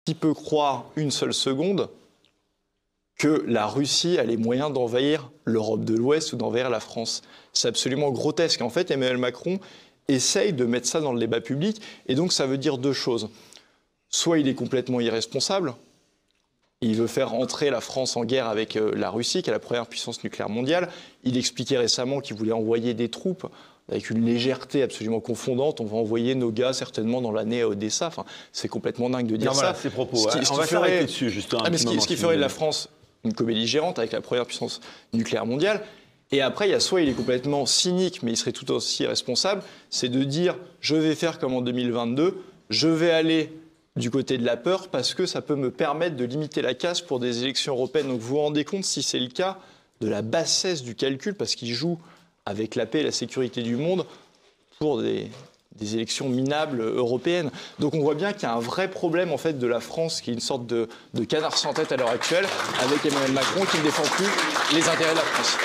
Qui peut croire une seule seconde que la Russie a les moyens d'envahir l'Europe de l'Ouest ou d'envahir la France? C'est absolument grotesque. En fait, Emmanuel Macron essaye de mettre ça dans le débat public. Et donc, ça veut dire deux choses. Soit il est complètement irresponsable. Il veut faire entrer la France en guerre avec la Russie, qui est la première puissance nucléaire mondiale. Il expliquait récemment qu'il voulait envoyer des troupes avec une légèreté absolument confondante. On va envoyer nos gars certainement dans l'année à Odessa. Enfin, c'est complètement dingue de dire ça. Voilà, ces propos. On va s'arrêter dessus, juste ce qui ferait de la France une comédie gérante avec la première puissance nucléaire mondiale. Et après, il y a soit il est complètement cynique, mais il serait tout aussi responsable, c'est de dire « je vais faire comme en 2022, je vais aller du côté de la peur parce que ça peut me permettre de limiter la casse pour des élections européennes ». Donc vous vous rendez compte, si c'est le cas, de la bassesse du calcul, parce qu'il joue avec la paix et la sécurité du monde pour des élections minables européennes. Donc on voit bien qu'il y a un vrai problème en fait de la France, qui est une sorte de canard sans tête à l'heure actuelle, avec Emmanuel Macron qui ne défend plus les intérêts de la France.